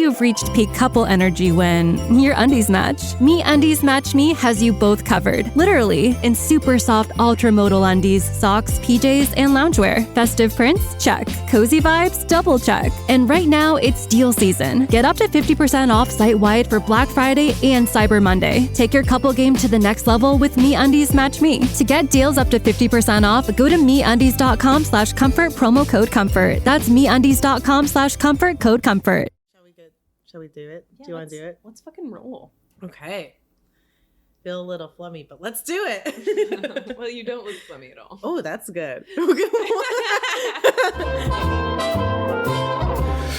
you've reached peak couple energy when your undies match. MeUndies Match Me has you both covered, literally, in super soft ultra-modal undies, socks, PJs, and loungewear. Festive prints? Check. Cozy vibes? Double check. And right now, it's deal season. Get up to 50% off site-wide for Black Friday and Cyber Monday. Take your couple game to the next level with MeUndies Match Me. To get deals up to 50% off, go to MeUndies.com/comfort, promo code COMFORT. That's MeUndies.com/comfort, code COMFORT. Shall we do it? Yeah, do you want to do it? Let's fucking roll. Okay. Feel a little flummy, but let's do it. Well, you don't look flummy at all. Oh, that's good.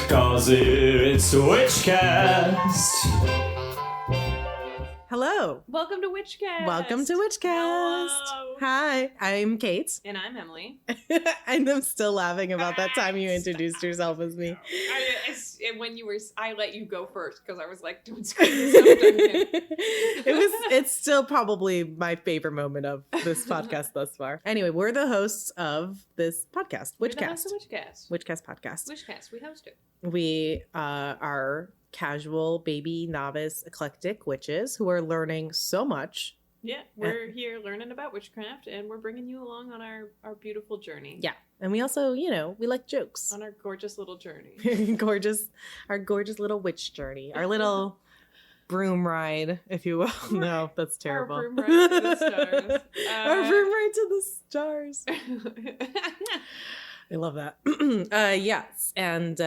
Cause it's Witchcast. Hello. Welcome to Witchcast. Welcome to Witchcast. Hello. Hi, I'm Kate. And I'm Emily. And I'm still laughing about that time you introduced yourself as me. I let you go first because I was like, don't screw this up. It's still probably my favorite moment of this podcast thus far. Anyway, we're the hosts of this podcast, Witchcast. Witchcast podcast. Witchcast. We host it. We are casual, baby, novice, eclectic witches who are learning so much. Yeah, we're here learning about witchcraft, and we're bringing you along on our beautiful journey. Yeah, and we also, we like jokes. On our gorgeous little journey. Our gorgeous little witch journey. Our little broom ride, if you will. No, that's terrible. Our broom ride to the stars. Our broom ride to the stars. I love that. Yes. And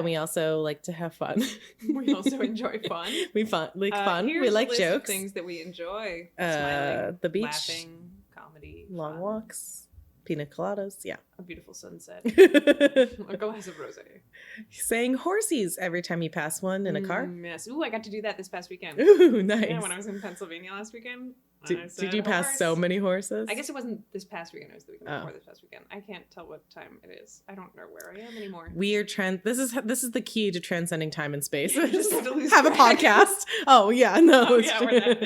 we also like to have fun. We also enjoy fun. We fun. We Here's like a list jokes. of things that we enjoy. Smiling, the beach, laughing, comedy, long fun, walks, pina coladas. Yeah. a beautiful sunset, a glass of rosé. Saying horsies every time you pass one in a car. Yes. Ooh, I got to do that this past weekend. Ooh, nice. Yeah, when I was in Pennsylvania last weekend. Did you pass so many horses? I guess it wasn't this past weekend. It was the weekend Oh. before this past weekend. I can't tell what time it is. I don't know where I am anymore. This is the key to transcending time and space. Just have a podcast. Oh yeah, no. Oh, yeah, we're not.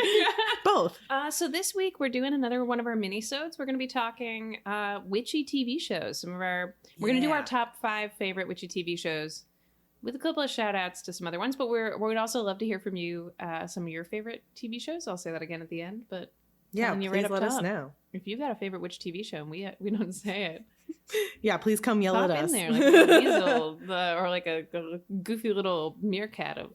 Both. So this week we're doing another one of our mini-sodes. We're going to be talking witchy TV shows. We're going to do our top 5 favorite witchy TV shows with a couple of shout outs to some other ones, but we'd also love to hear from you some of your favorite TV shows. I'll say that again at the end, but Yeah, please please let us top. know. If you've got a favorite witch TV show and we don't say it, Yeah, please come yell pop at us. in there like a weasel or like a goofy little meerkat of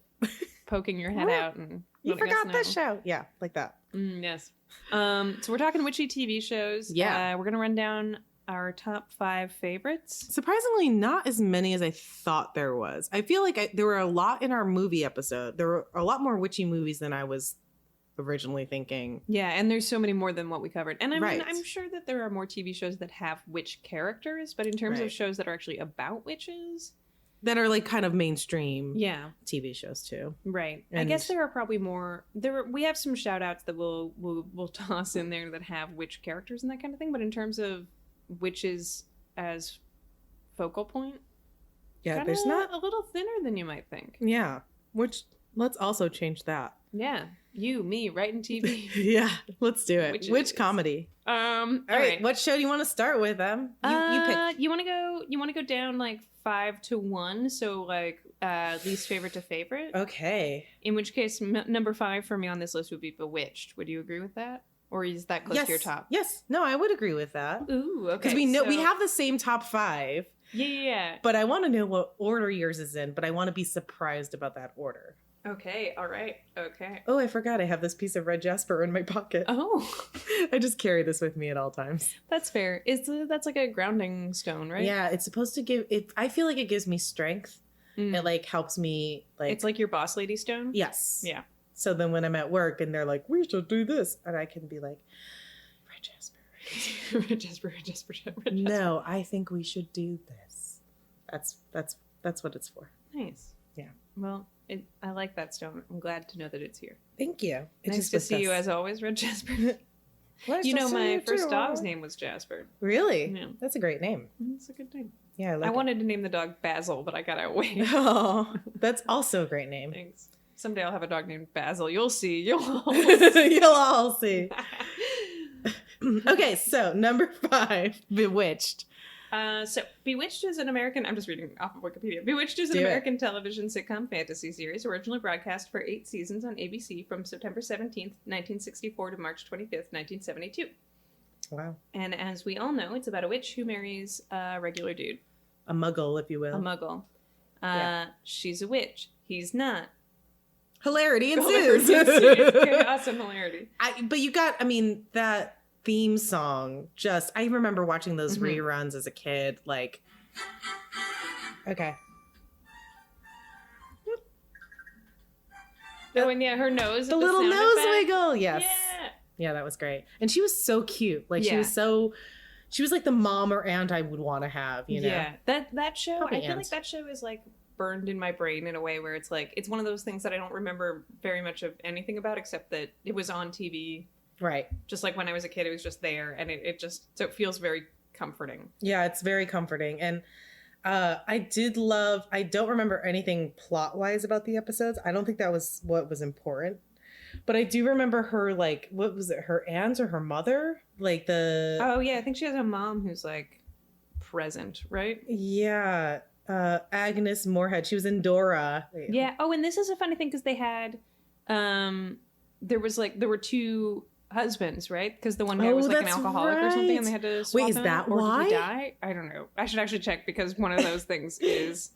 poking your head out and You letting us forgot this know. show. Yeah, like that. Yes. So we're talking witchy TV shows. Yeah. We're going to run down our top 5 favorites. Surprisingly, not as many as I thought there was. I feel like there were a lot in our movie episode. There were a lot more witchy movies than I was originally thinking. Yeah, and there's so many more than what we covered. And I mean, Right. I'm sure that there are more TV shows that have witch characters, but in terms Right. of shows that are actually about witches, That are like kind of mainstream yeah, TV shows too. right. I And- guess there are probably more. We have some shout outs that we'll toss in there that have witch characters and that kind of thing. But in terms of witches as focal point, Yeah, kinda there's not. a little thinner than you might think. Yeah, which let's also change that. Yeah, you, me, writing TV. Yeah, let's do it. Witches. Which comedy? All All right, what show do you want to start with, Em? You pick. You want to go down like 5 to 1, so like least favorite to favorite. Okay. In which case, number 5 for me on this list would be Bewitched. Would you agree with that, or is that close to your top? Yes. No, I would agree with that. Ooh, okay. Because we know we so- have the same top 5, Yeah. but I want to know what order yours is in. But I want to be surprised about that order. Okay. All right. Okay. Oh, I forgot. I have this piece of red jasper in my pocket. Oh, I just carry this with me at all times. that's fair. That's like a grounding stone, right? Yeah, it's supposed to give it. I feel like it gives me strength. Mm. It like helps me. Like It's like your boss lady stone. yes. Yeah. So then when I'm at work and they're like, "We should do this," and I can be like, "Red jasper." Red Jasper. No, I think we should do this. That's what it's for. Nice. Yeah. Well, I like that stone. I'm glad to know that it's here. Thank you. Nice to see you as always, Red Jasper. You know, my first dog's name was Jasper. Really? Yeah. That's a great name. That's a good name. Yeah, I like I it. wanted to name the dog Basil, but I got outweighed. Oh, that's also a great name. Thanks. Someday I'll have a dog named Basil. You'll see. You'll You'll all see. Okay, so number 5, Bewitched. So Bewitched is an American, I'm just reading off of Wikipedia. Bewitched is an American television sitcom fantasy series originally broadcast for 8 seasons on ABC from September 17th, 1964 to March 25th, 1972. Wow. And as we all know, it's about a witch who marries a regular dude. A muggle, if you will. A muggle. She's a witch. He's not. Hilarity ensues. Awesome hilarity. But you got, that theme song, I remember watching those reruns as a kid, like, okay. Oh, and her nose. The little nose effect. wiggle, yes. Yeah. Yeah, that was great. And she was so cute. Like, she was like the mom or aunt I would want to have, you know? Yeah. That show, Probably I feel aunt. like that show is like burned in my brain in a way where it's like, it's one of those things that I don't remember very much of anything about, except that it was on TV. Right. Just like when I was a kid, it was just there. And it it feels very comforting. Yeah, it's very comforting. And I don't remember anything plot-wise about the episodes. I don't think that was what was important. But I do remember her, like, what was it, her aunt or her mother? Like Oh, yeah, I think she has a mom who's, like, present, right? Yeah. Agnes Moorehead. She was in Dora. Yeah. Oh, and this is a funny thing because they had, there were 2 husbands, right? Because the one guy was like an alcoholic or something, and they had to swap is him. that or why? Did he die? I don't know. I should actually check because one of those things is.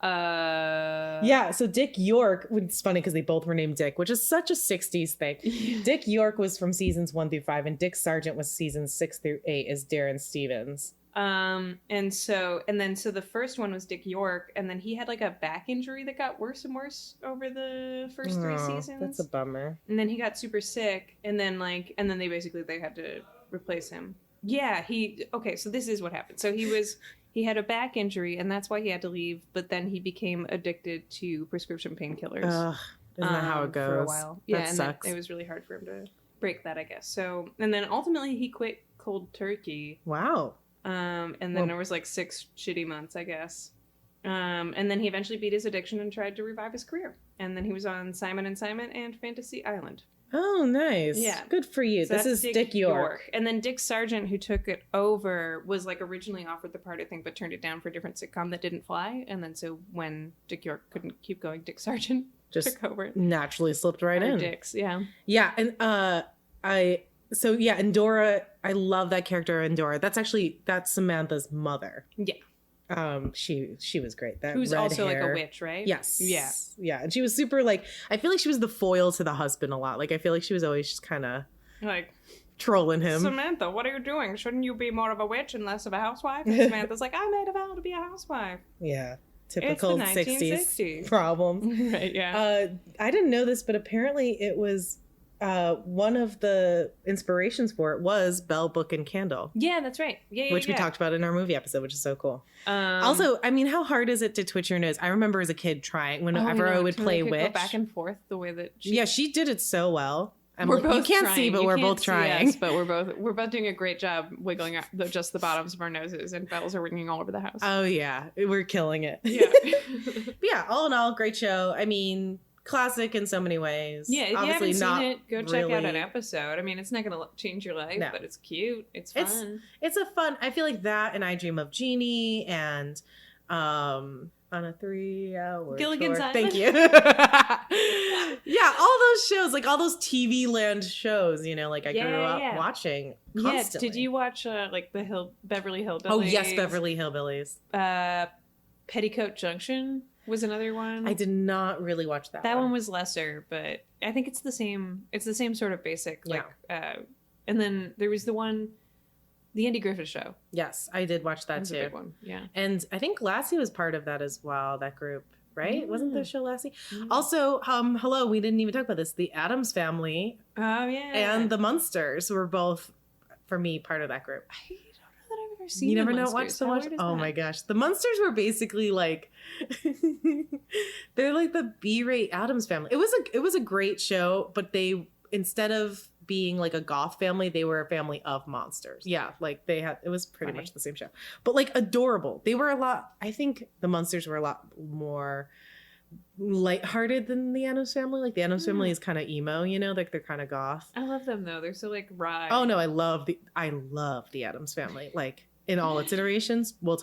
Yeah, so Dick York, it's funny because they both were named Dick, which is such a 60s thing. Dick York was from seasons 1 through 5, and Dick Sargent was seasons 6 through 8 as Darren Stevens. And so the first one was Dick York, and then he had like a back injury that got worse and worse over the first 3 seasons. That's a bummer. And then he got super sick, and then they had to replace him. Yeah, so this is what happened. So he had a back injury, and that's why he had to leave, but then he became addicted to prescription painkillers. Ugh, isn't that how it goes? For a while. Yeah, that sucks. It was really hard for him to break that, I guess. So, and then ultimately he quit cold turkey. Wow. And then there was like 6 shitty months, I guess. And then he eventually beat his addiction and tried to revive his career. And then he was on Simon & Simon and Fantasy Island. Oh, nice. Yeah. Good for you. So this is Dick York. And then Dick Sargent, who took it over, was like originally offered the part, I think, but turned it down for a different sitcom that didn't fly. And then so when Dick York couldn't keep going, Dick Sargent just took over. Naturally slipped right in. Dicks, yeah. Yeah, and and Dora, I love that character in Dora. That's Samantha's mother. Yeah. She was great. That who's red also hair. like a witch, right? Yes. Yeah. Yeah, and she was super like, I feel like she was the foil to the husband a lot. Like I feel like she was always just kind of like trolling him. Samantha, what are you doing? Shouldn't you be more of a witch and less of a housewife? And Samantha's like, I made a vow to be a housewife. Yeah. Typical It's the 60s problem. Right, yeah. I didn't know this, but apparently it was one of the inspirations for it was Bell Book and Candle. Yeah, that's right. Yeah, which we talked about in our movie episode, which is so cool. Also, I mean, how hard is it to twitch your nose? I remember as a kid trying whenever I would play Witch. Go back and forth the way that she did it so well. We're both you can't trying. see, but we're both trying. Us, but we're both doing a great job wiggling out just the bottoms of our noses, and bells are ringing all over the house. Oh yeah, we're killing it. Yeah. But yeah, all in all, great show. I mean, classic in so many ways. Yeah, if obviously you haven't not seen it, go check really... out an episode. I mean, it's not going to change your life, but it's cute. It's fun. It's a fun. I feel like that, and I Dream of Jeannie, and on a 3-hour Gilligan's tour. Island. Thank you. Yeah, all those shows, like all those TV land shows, you know, like I grew up watching constantly. Yeah, did you watch like the Beverly Hillbillies? Oh yes, Beverly Hillbillies. Petticoat Junction was another one. I did not really watch that. That one was lesser, but I think it's the same. It's the same sort of basic. Like, and then there was the Andy Griffith Show. Yes, I did watch that too. A big one. Yeah, and I think Lassie was part of that as well. That group, right? Wasn't the show Lassie? Also, hello, we didn't even talk about this. The Addams Family. Oh yeah, and the Munsters were both, for me, part of that group. I don't know that I've ever seen. You never know watched the Munsters? Oh my gosh, the Munsters were basically like they're like the B-rate Addams Family. It was a great show, but they, instead of being like a goth family, they were a family of monsters. Yeah, like it was pretty much the same show, but like adorable. They were a lot, I think the Munsters were a lot more lighthearted than the Addams Family. Like the Addams Family is kind of emo, you know, like they're kind of goth. I love them though. They're so like wry. Oh no, I love the Addams Family. Like in all its iterations. We'll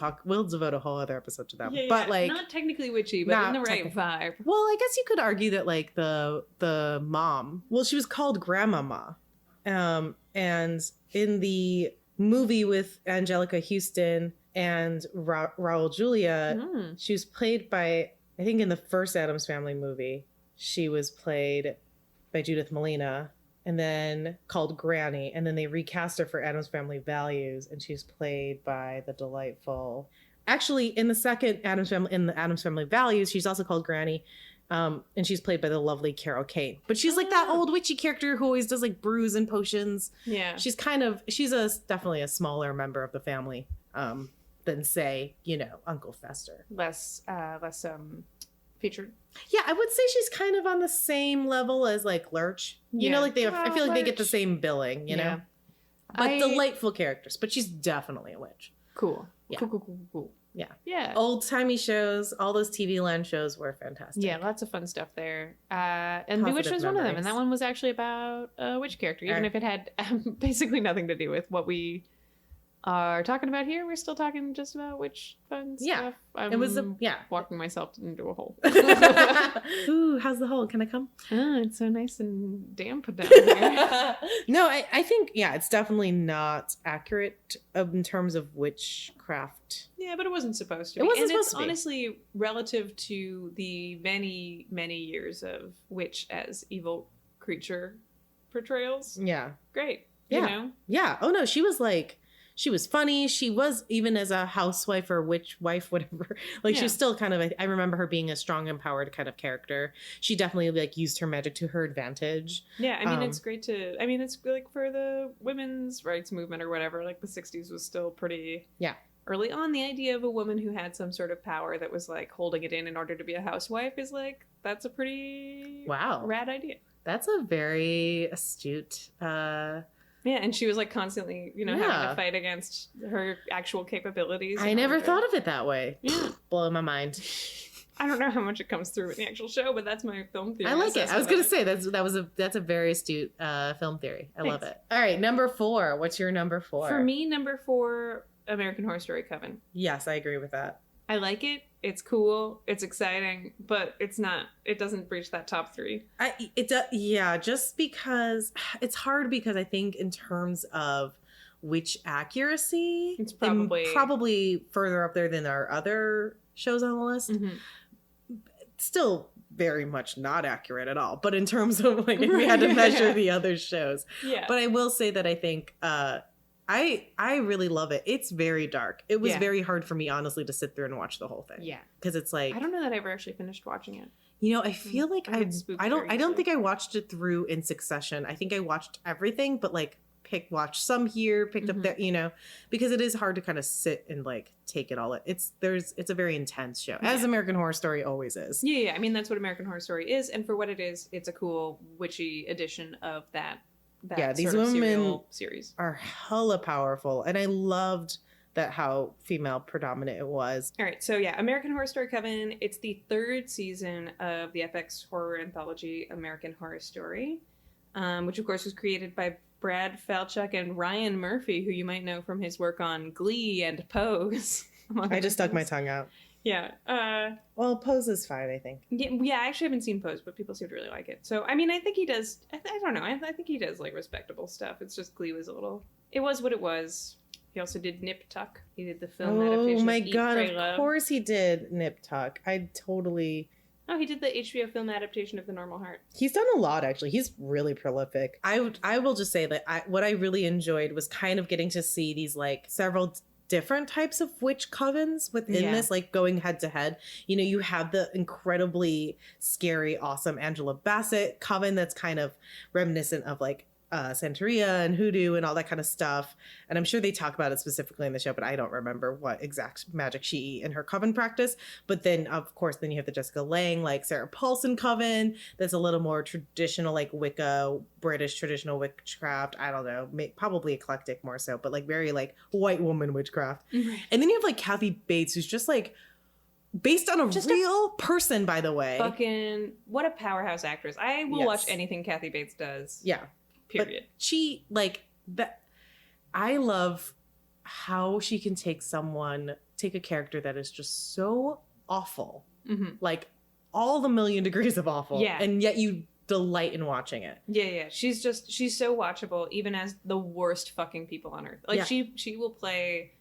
devote a whole other episode to that. Yeah, but like not technically witchy, but in the right vibe. Well, I guess you could argue that like the mom, well, she was called Grandmama. And in the movie with Angelica Houston and Raul Julia, she was played by, I think in the first Addams Family movie, she was played by Judith Malina, and then called Granny, and then they recast her for Addams Family Values, and she's played by the delightful, actually in the second Addams Family, in the Addams Family Values, she's also called Granny, and she's played by the lovely Carol Kane. But she's like that old witchy character who always does like brews and potions. Yeah, she's definitely a smaller member of the family than say, Uncle Fester. Less featured. Yeah, I would say she's kind of on the same level as like Lurch. I feel like they get the same billing, know? But delightful characters, but she's definitely a witch. Cool. Yeah. Cool. Yeah. Yeah. Old-timey shows, all those TV Land shows were fantastic. Yeah, lots of fun stuff there. And Bewitched was one of them, and that one was actually about a witch character, even if it had basically nothing to do with what we are talking about here. We're still talking just about witch fun stuff. It was walking myself into a hole. Ooh, how's the hole? Can I come? It's so nice and damp down here. No, I think it's definitely not accurate in terms of witchcraft. Yeah, but it wasn't supposed to be. It wasn't and supposed to be. Honestly relative to the many, many years of witch as evil creature portrayals. Yeah. Great. Yeah. Yeah. Oh no, she was funny. She was, even as a housewife or witch wife, whatever. Like she was still kind of, I remember her being a strong, empowered kind of character. She definitely like used her magic to her advantage. Yeah, I mean, it's great it's like for the women's rights movement or whatever, like the 60s was still pretty early on. The idea of a woman who had some sort of power that was like holding it in order to be a housewife is like, that's a pretty rad idea. That's a very astute, yeah, and she was like constantly, having to fight against her actual capabilities. I never thought of it that way. Yeah. Blowing my mind. I don't know how much it comes through in the actual show, but that's my film theory. I like it. I was going to say that's a very astute film theory. I love it. All right, number 4. What's your number 4? For me, number 4, American Horror Story Coven. Yes, I agree with that. I like it. It's cool. It's exciting, but it doesn't breach that top 3. Just because it's hard, because I think in terms of witch accuracy, it's probably further up there than our other shows on the list. Mm-hmm. Still very much not accurate at all. But in terms of like, if we had to measure the other shows. Yeah. But I will say that I think, I really love it. It's very dark. It was very hard for me, honestly, to sit through and watch the whole thing. Yeah. Because it's like, I don't know that I ever actually finished watching it. I feel like I don't think I watched it through in succession. I think I watched everything, but like watched some here, picked up there, because it is hard to kind of sit and like take it all in. It's a very intense show, as American Horror Story always is. Yeah. I mean, that's what American Horror Story is, and for what it is, it's a cool witchy edition of that these women series are hella powerful, and I loved that how female predominant it was. All right, so American Horror Story Coven. It's the 3rd season of the FX horror anthology American Horror Story, which of course was created by Brad Falchuk and Ryan Murphy, who you might know from his work on Glee and Pose. I just stuck my tongue out. Yeah. Well, Pose is fine, I think. Yeah, I actually haven't seen Pose, but people seem to really like it. So, I mean, I think he does, I don't know, I think he does, like, respectable stuff. It's just Glee was it was what it was. He also did Nip Tuck. He did the film adaptation of Oh my god, of course he did Nip Tuck. I totally... Oh, he did the HBO film adaptation of The Normal Heart. He's done a lot, actually. He's really prolific. I will just say that what I really enjoyed was kind of getting to see these, like, several different types of witch covens within this, like going head to head. You have the incredibly scary, awesome Angela Bassett coven that's kind of reminiscent of like Santeria and hoodoo and all that kind of stuff. And I'm sure they talk about it specifically in the show, but I don't remember what exact magic she and her coven practice. But then, of course, then you have the Jessica Lange, like Sarah Paulson coven that's a little more traditional, like Wicca, British traditional witchcraft. I don't know, probably eclectic more so, but like very like white woman witchcraft. Mm-hmm. And then you have like Kathy Bates, who's just like based on a real person, by the way. Fucking what a powerhouse actress. I will watch anything Kathy Bates does. Yeah. Period. But she, like, that, I love how she can take a character that is just so awful, like all the million degrees of awful, and yet you delight in watching it. She's so watchable, even as the worst fucking people on earth. Like she will play.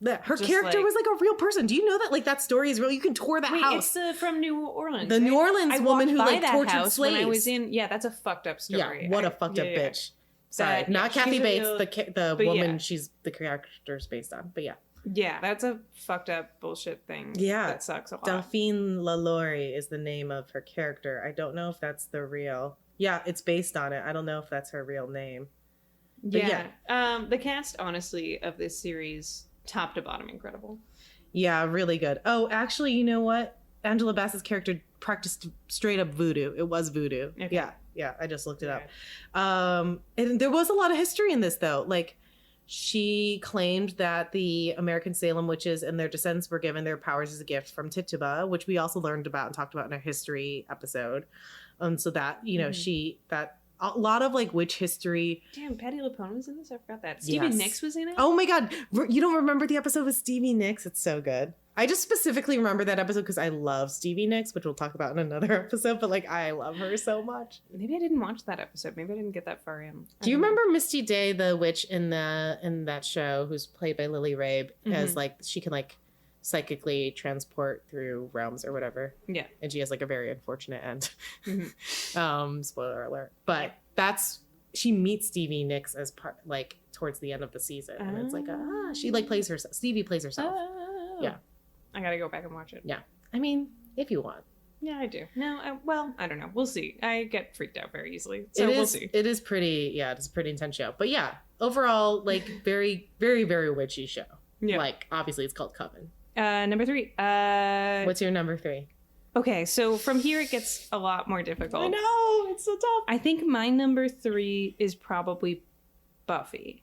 Her character was like a real person. Do you know that? Like that story is real. You can tour the house. It's from New Orleans. The New Orleans woman who like tortured slaves. When I was in, that's a fucked up story. Yeah, what a fucked up bitch. Sorry, not Kathy Bates, the woman she's the character's based on. But yeah, that's a fucked up bullshit thing. Yeah, that sucks a lot. Delphine LaLaurie is the name of her character. I don't know if that's the real. Yeah, it's based on it. I don't know if that's her real name. But the cast, honestly, of this series, top to bottom, incredible. Yeah, really good. Oh, actually, you know what? Angela Bassett's character practiced straight up voodoo. It was voodoo. Okay. Yeah, I just looked it up. And there was a lot of history in this, though. Like, she claimed that the American Salem witches and their descendants were given their powers as a gift from Tituba, which we also learned about and talked about in our history episode. So that, a lot of like witch history. Damn, Patti LuPone was in this? I forgot that. Stevie Nicks was in it? Oh my God. You don't remember the episode with Stevie Nicks? It's so good. I just specifically remember that episode because I love Stevie Nicks, which we'll talk about in another episode, but like I love her so much. Maybe I didn't watch that episode. Maybe I didn't get that far in. Do you remember Misty Day, the witch in that show, who's played by Lily Rabe, as like she can like psychically transport through realms or whatever? Yeah. And she has like a very unfortunate end. Spoiler alert. But she meets Stevie Nicks as part like towards the end of the season. And it's like she like plays herself. Stevie plays herself. Yeah. I gotta go back and watch it. Yeah. I mean, if you want. Yeah, I do. No, I don't know. We'll see. I get freaked out very easily. So we'll see. It is pretty, it's a pretty intense show. But yeah, overall, like very, very, very witchy show. Yeah. Like, obviously it's called Coven. Number 3. What's your number 3? Okay, so from here it gets a lot more difficult. I know, it's so tough. I think my number 3 is probably Buffy.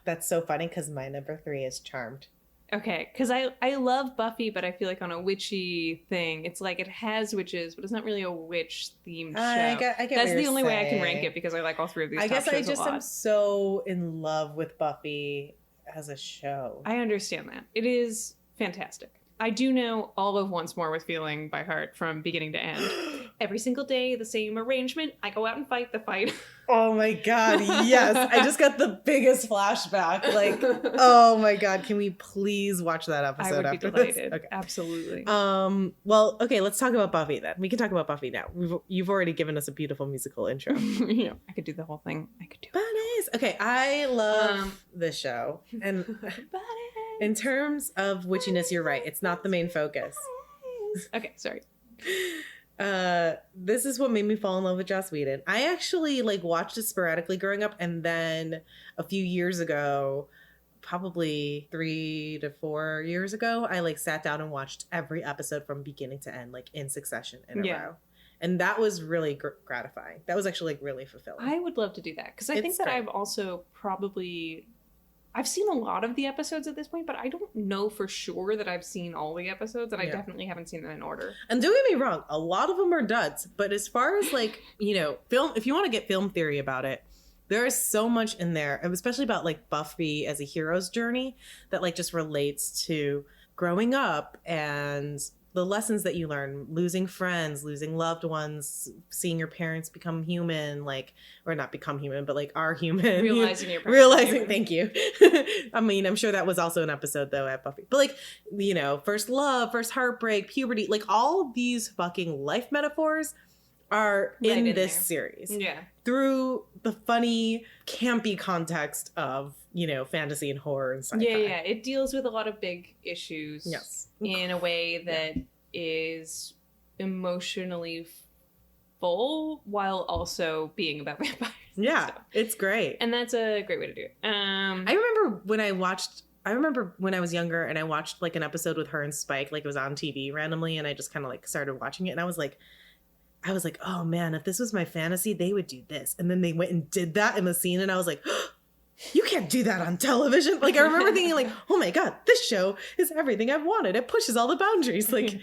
That's so funny because my number 3 is Charmed. Okay, because I love Buffy, but I feel like on a witchy thing, it's like it has witches, but it's not really a witch-themed show. I get That's the only way I can rank it because I like all 3 of these top shows a lot. I guess I just am so in love with Buffy as a show. I understand that. It is fantastic. I do know all of Once More with Feeling by heart from beginning to end. Every single day, the same arrangement. I go out and fight the fight. Oh my God, yes. I just got the biggest flashback. Like, oh my God, can we please watch that episode after this? I would be delighted. Okay. Absolutely. Well, okay, let's talk about Buffy then. We can talk about Buffy now. You've already given us a beautiful musical intro. Yeah, I could do the whole thing. I could do Bunnies. Okay, I love this show. And in terms of witchiness, you're right. It's not the main focus. Okay, sorry. This is what made me fall in love with Joss Whedon. I actually like watched it sporadically growing up, and then a few years ago, probably 3 to 4 years ago, I like sat down and watched every episode from beginning to end, like in succession in a row. And that was really gratifying. That was actually like really fulfilling. I would love to do that because I think that I've also I've seen a lot of the episodes at this point, but I don't know for sure that I've seen all the episodes, and I definitely haven't seen them in order. And don't get me wrong, a lot of them are duds, but as far as like, film, if you want to get film theory about it, there is so much in there, especially about like Buffy as a hero's journey that like just relates to growing up and the lessons that you learn, losing friends, losing loved ones, seeing your parents become human, like, or not become human, but like are human. Realizing your parents. Thank you. I mean, I'm sure that was also an episode though at Buffy. But like, first love, first heartbreak, puberty, like all these fucking life metaphors are in this series. Yeah. Through the funny, campy context of, fantasy and horror and sci-fi. Yeah. It deals with a lot of big issues. Yes. In a way that is emotionally full while also being about vampires. Yeah, it's great. And that's a great way to do it. I remember when I was younger and I watched like an episode with her and Spike, like it was on TV randomly, and I just kind of like started watching it, and I was like, oh man, if this was my fantasy, they would do this. And then they went and did that in the scene, and I was like, oh, you can't do that on television. Like, I remember thinking like, oh my God, this show is everything I've wanted. It pushes all the boundaries. Like,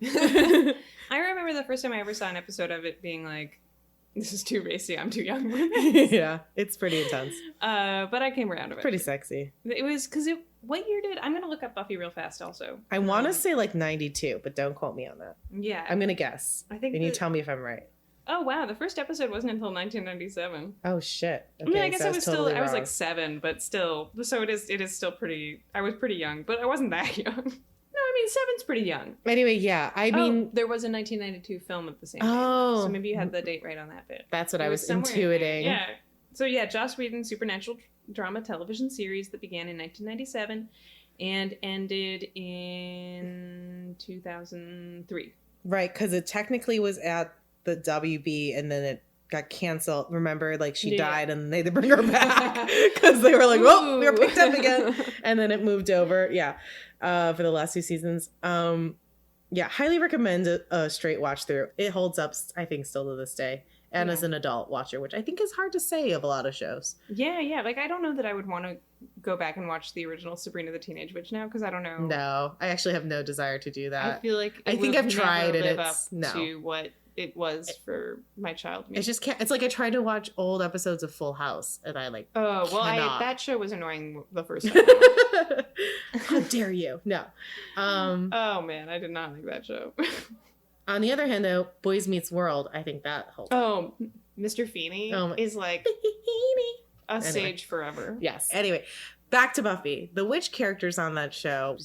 I remember the first time I ever saw an episode of it being like, this is too racy. I'm too young. Yeah, it's pretty intense. But I came around to it. Pretty sexy. It was because what year did I'm gonna look up Buffy real fast also. I want to say like 92, but don't quote me on that. Yeah, I'm gonna guess. I think. And you tell me if I'm right. Oh wow, the first episode wasn't until 1997. Oh shit. Okay, I mean, I guess so I was totally I was wrong. like 7, but still. So it is still pretty. I was pretty young, but I wasn't that young. No, I mean 7's pretty young. Anyway, yeah. I mean, there was a 1992 film at the same time. Oh. So maybe you had the date right on that bit. that's what It I was somewhere in there. intuiting. Yeah. So yeah, Joss Whedon's supernatural drama television series that began in 1997 and ended in 2003. Right, because it technically was at the WB and then it got canceled. Remember, like she died and they had to bring her back because they were like, well, we were picked up again. And then it moved over. Yeah. For the last 2 seasons. Yeah, highly recommend a straight watch through. It holds up, I think, still to this day. And as an adult watcher, which I think is hard to say of a lot of shows. Yeah. Like, I don't know that I would want to go back and watch the original Sabrina the Teenage Witch now because I don't know. No, I actually have no desire to do that. I feel like I think I've tried and live it's up to what it was for my child. It just can't. It's like I tried to watch old episodes of Full House and I like. Oh well, cannot. that show was annoying the first time. How dare you? No. Oh man, I did not like that show. On the other hand, though, Boys Meets World, I think that holds. Oh, Mr. Feeney is like a sage forever. Yes. Anyway, back to Buffy. The witch characters on that show.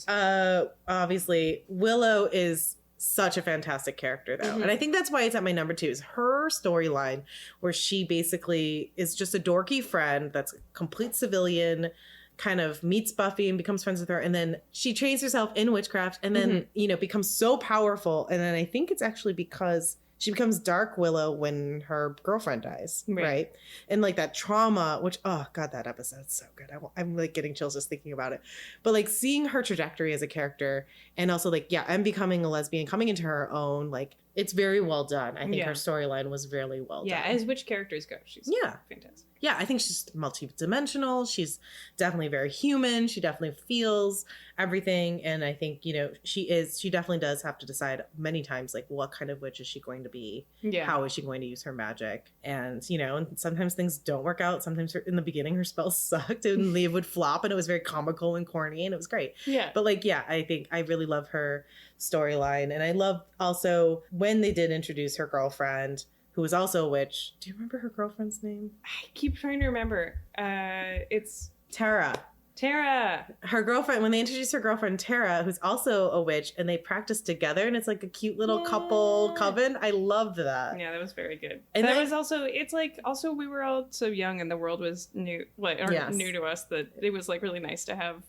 Obviously, Willow is such a fantastic character, though. Mm-hmm. And I think that's why it's at my number 2 is her storyline, where she basically is just a dorky friend that's a complete civilian, kind of meets Buffy and becomes friends with her, and then she trains herself in witchcraft and then becomes so powerful, and then I think it's actually because she becomes Dark Willow when her girlfriend dies, right? And like that trauma, which oh god, that episode's so good. I'm like getting chills just thinking about it. But like seeing her trajectory as a character, and also like and becoming a lesbian, coming into her own, like it's very well done. I think her storyline was very well done. Yeah, as witch characters go, she's fantastic. Yeah, I think she's multidimensional. She's definitely very human. She definitely feels everything. And I think, she definitely does have to decide many times, like, what kind of witch is she going to be? Yeah. How is she going to use her magic? And, and sometimes things don't work out. Sometimes in the beginning, her spells sucked and they would flop and it was very comical and corny and it was great. Yeah. But I think I really love her storyline. And I love also when they did introduce her girlfriend, who was also a witch. Do you remember her girlfriend's name? I keep trying to remember. It's Tara. Her girlfriend, when they introduced her girlfriend, Tara, who's also a witch, and they practice together, and it's like a cute little couple coven. I loved that. Yeah, that was very good. And that was also, it's like, also we were all so young and the world was new to us that it was like really nice to have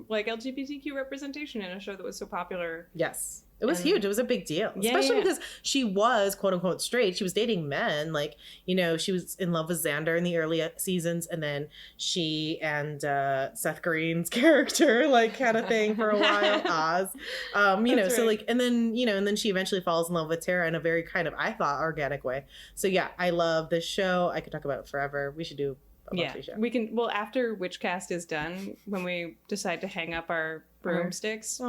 like LGBTQ representation in a show that was so popular. Yes. It was huge. It was a big deal. Especially because she was, quote unquote, straight. She was dating men. Like, she was in love with Xander in the early seasons. And then she and Seth Green's character, like, had a thing for a while. Oz. So, like, and then she eventually falls in love with Tara in a very kind of, I thought, organic way. So, yeah, I love this show. I could talk about it forever. We should do a monthly show. We can, after Witchcast is done, when we decide to hang up our broomsticks,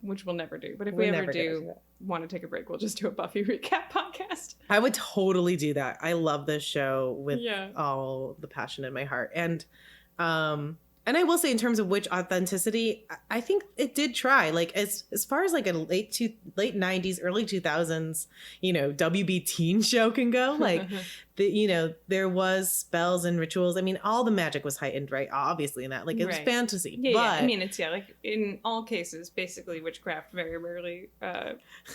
which we'll never do, but if we ever do want to take a break, we'll just do a Buffy recap podcast. I would totally do that. I love this show with all the passion in my heart. And I will say, in terms of witch authenticity, I think it did try. Like as far as like a late 90s, early 2000s, WB teen show can go. Like there was spells and rituals. I mean, all the magic was heightened, right? Obviously, in that, like, it was fantasy. Yeah, but I mean, it's like in all cases, basically, witchcraft very rarely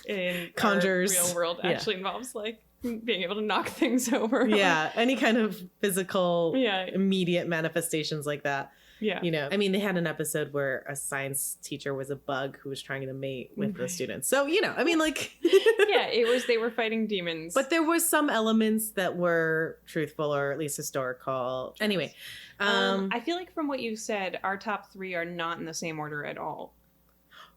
in conjures our real world actually involves like being able to knock things over. Yeah, any kind of physical, immediate manifestations like that. Yeah. I mean, they had an episode where a science teacher was a bug who was trying to mate with the students. So, I mean, like... they were fighting demons. But there were some elements that were truthful or at least historical. Anyway. I feel like from what you said, our top 3 are not in the same order at all.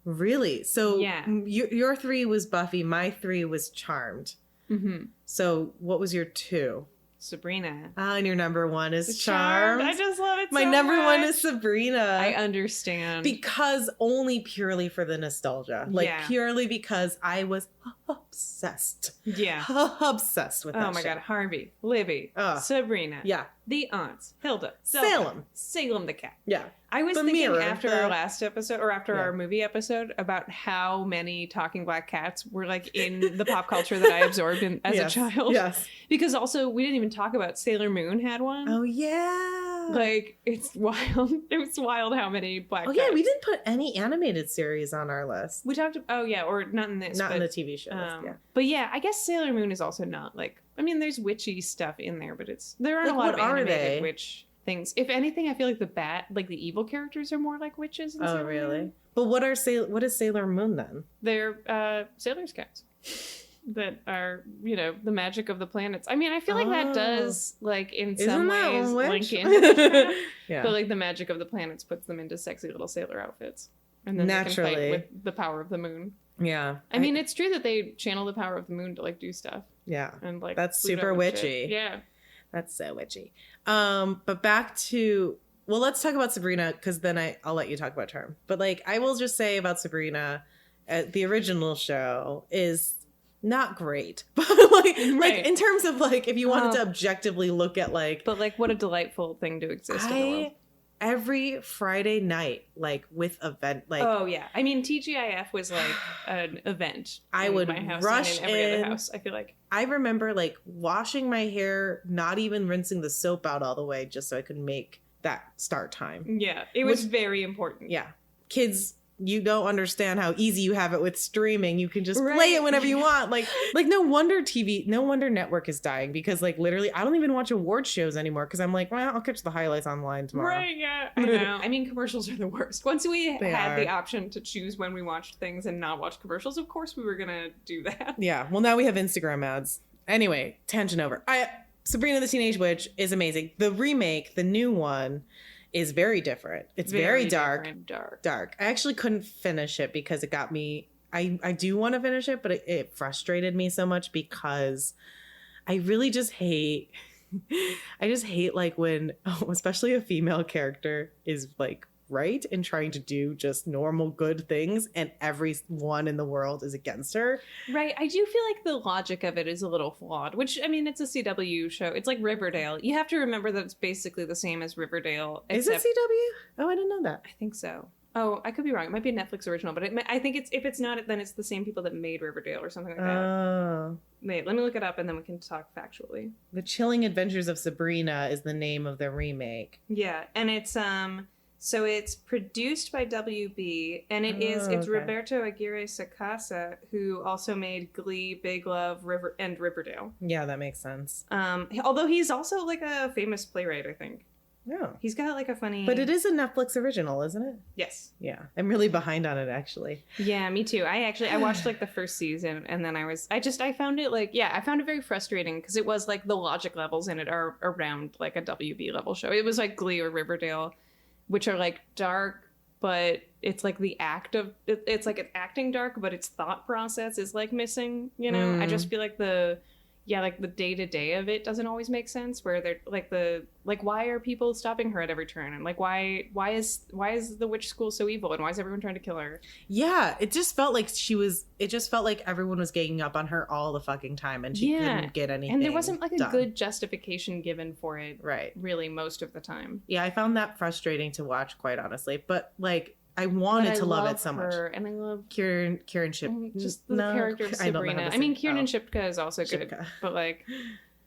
Really? So your 3 was Buffy. My 3 was Charmed. Mm-hmm. So what was your 2? Sabrina. And your number 1 is Charmed. I just love it so much. My number 1 is much. Sabrina. I understand. Because only purely for the nostalgia. Like, purely because I was obsessed. Yeah. Obsessed with that Oh my show. God. Harvey, Libby, Sabrina. Yeah. The aunts, Hilda, Salem the cat. Yeah. I was The thinking mirror, after the- our last episode or after our movie episode about how many talking black cats were like in the pop culture that I absorbed as a child. Yes. Because also we didn't even talk about Sailor Moon had one. Oh yeah. Like it's wild. It was wild how many black cats. yeah, we didn't put any animated series on our list. We talked or not in this. Not but, in the TV shows. Yeah. But yeah, I guess Sailor Moon is also not like, I mean, there's witchy stuff in there, but there aren't Like, a lot what of are animated they? witch things. If anything, I feel like the evil characters are more like witches. In Oh Sailor really? Moon. But what is Sailor Moon then? They're sailor's cats that are, the magic of the planets. I mean, I feel like that does, like, in some ways link into the show. Yeah. But, like, the magic of the planets puts them into sexy little sailor outfits. And then Naturally. they can fight with the power of the moon. Yeah. I mean, it's true that they channel the power of the moon to, like, do stuff. Yeah. And, like, That's Pluto super and witchy. shit. Yeah. That's so witchy. But back to, well, let's talk about Sabrina, because then I'll let you talk about Charm. But like, I will just say about Sabrina, the original show is not great. But like in terms of like, if you wanted to objectively look at like, but like, what a delightful thing to exist in the world. Every Friday night, like with event, like oh yeah, I mean TGIF was like an event. I would my house rush and in every in. other house. I feel like I remember like washing my hair, not even rinsing the soap out all the way, just so I could make that start time. Yeah, it was very important. Yeah, kids, you don't understand how easy you have it with streaming. You can just play it whenever you want. Like no wonder network is dying, because like literally I don't even watch award shows anymore, because I'm like, well, I'll catch the highlights online tomorrow. Right, yeah. I know. I mean, commercials are the worst. Once we had the are. option to choose when we watched things and not watch commercials, of course we were gonna do that. Yeah, well now we have Instagram ads. Anyway, tangent over. Sabrina the Teenage Witch is amazing. The remake, the new one, is very different. It's very dark. Dark. I actually couldn't finish it because it got me. I do want to finish it, but it frustrated me so much because I really just hate. I just hate like when, especially a female character is like right and trying to do just normal good things, and everyone in the world is against her. Right. I do feel like the logic of it is a little flawed, which, I mean, it's a CW show. It's like Riverdale. You have to remember that it's basically the same as Riverdale. Is it CW? Oh, I didn't know that. I think so. Oh, I could be wrong. It might be a Netflix original, but I think if it's not, then it's the same people that made Riverdale or something like that. Oh. Wait, let me look it up and then we can talk factually. The Chilling Adventures of Sabrina is the name of the remake. Yeah, and it's so it's produced by WB, and it's Roberto Aguirre Sacasa, who also made Glee, Big Love, and Riverdale. Yeah, that makes sense. Although he's also like a famous playwright, I think. Yeah. He's got like a funny... But it is a Netflix original, isn't it? Yes. Yeah. I'm really behind on it, actually. Yeah, me too. I watched like the first season, and then I found it like, I found it very frustrating because it was like the logic levels in it are around like a WB level show. It was like Glee or Riverdale, which are like dark, but it's like the act of, it's like it's acting dark, but its thought process is like missing, I just feel like the day-to-day of it doesn't always make sense, where they're like why are people stopping her at every turn, and like why is the witch school so evil, and why is everyone trying to kill her? Yeah, it just felt like everyone was ganging up on her all the fucking time, and she couldn't get anything, and there wasn't like a done. good justification given for it, right? Really, most of the time. Yeah, I found that frustrating to watch, quite honestly, but like I wanted to love it so much. And I love Kieran Ship. Just the character of Sabrina. I mean, Kieran Shipka is also good, but like,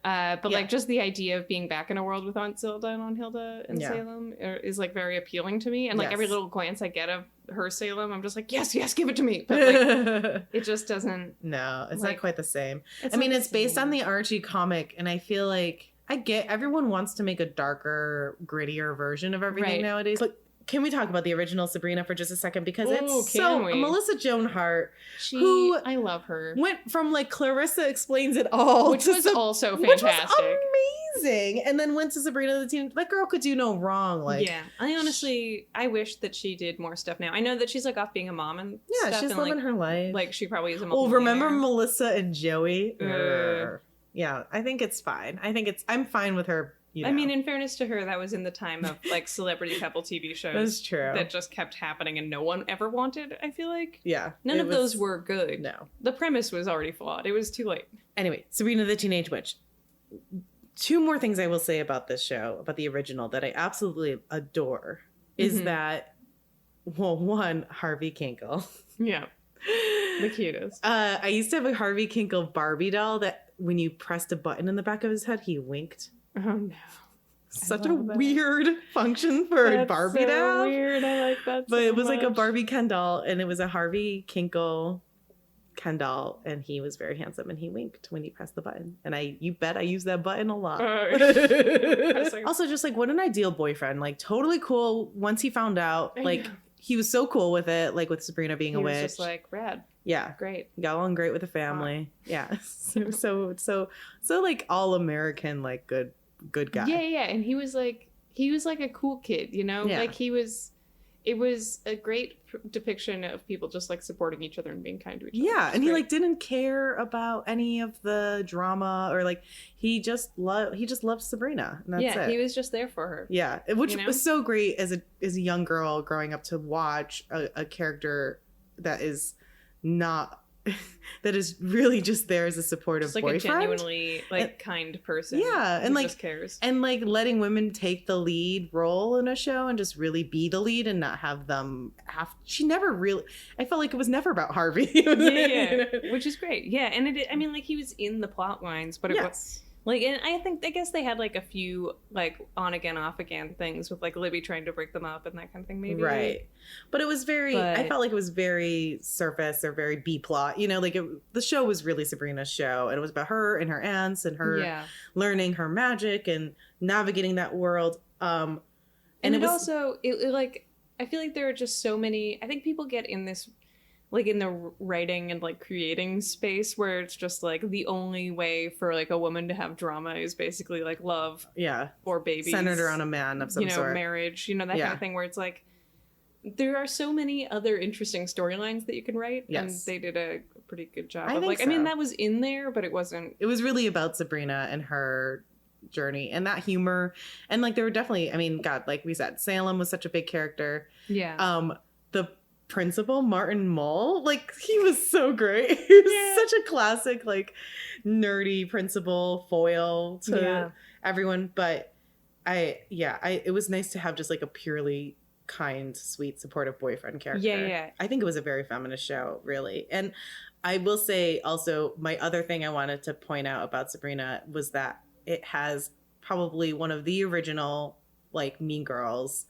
like just the idea of being back in a world with Aunt Zilda and Aunt Hilda and Salem is like very appealing to me. And like every little glance I get of her Salem, I'm just like, yes, give it to me. But like, it just doesn't. No, it's like, not quite the same. I mean, it's based on the Archie comic, and I feel like everyone wants to make a darker, grittier version of everything nowadays. But can we talk about the original Sabrina for just a second? Because Melissa Joan Hart, I love her, went from like Clarissa Explains It All, which was also fantastic, which was amazing, and then went to Sabrina the Teen. That girl could do no wrong. Like, yeah, I wish that she did more stuff now. I know that she's like off being a mom and stuff, she's living her life. Like she probably is a. Oh, remember Melissa and Joey? Yeah, I think it's fine. I'm fine with her, you know. I mean, in fairness to her, that was in the time of like celebrity couple TV shows. That's true. That just kept happening and no one ever wanted, I feel like. Yeah. None of those were good. No. The premise was already flawed. It was too late. Anyway, Sabrina the Teenage Witch. 2 more things I will say about this show, about the original, that I absolutely adore is that, well, one, Harvey Kinkle. Yeah. The cutest. I used to have a Harvey Kinkle Barbie doll that when you pressed a button in the back of his head, he winked. Oh, no. Such a weird function for a Barbie doll. Weird. I like that. But it was like a Barbie Ken doll, and it was a Harvey Kinkle Ken doll, and he was very handsome, and he winked when he pressed the button. And you bet I used that button a lot. Also, just like, what an ideal boyfriend. Like, totally cool once he found out. Like, he was so cool with it, like with Sabrina being a witch. He was just like, rad. Yeah. Great. He got along great with the family. Wow. Yeah. So like all American, like good guy. Yeah. And he was like a cool kid, you know? Yeah. Like it was a great depiction of people just like supporting each other and being kind to each other. Yeah, and he like didn't care about any of the drama, or like he just loved Sabrina, and that's it. He was just there for her. Yeah, which was so great as a young girl growing up to watch a character that is not that is really just there as a supportive just like boyfriend. a genuinely like kind person. Yeah, and like just cares. And like letting women take the lead role in a show and just really be the lead and not have them she never really, I felt like it was never about Harvey. Yeah. Which is great. Yeah, and I mean, like, he was in the plot lines, but it was like, and I guess they had like a few like on again off again things with like Libby trying to break them up and that kind of thing, maybe. Right. But it was I felt like it was very surface or very B plot, you know, like the show was really Sabrina's show, and it was about her and her aunts and her learning her magic and navigating that world. And it was also like, I feel like there are just so many, I think people get in this like in the writing and like creating space where it's just like the only way for like a woman to have drama is basically like love or babies centered around a man of some sort, marriage, that kind of thing, where it's like there are so many other interesting storylines that you can write, and they did a pretty good job of like, I mean, that was in there, but it wasn't, it was really about Sabrina and her journey and that humor, and like there were definitely, I mean, God, like we said, Salem was such a big character. The principal, Martin Mull, like he was so great. He was such a classic like nerdy principal foil to everyone, but it was nice to have just like a purely kind, sweet, supportive boyfriend character. I think it was a very feminist show, really. And I will say also, my other thing I wanted to point out about Sabrina was that it has probably one of the original like Mean Girls,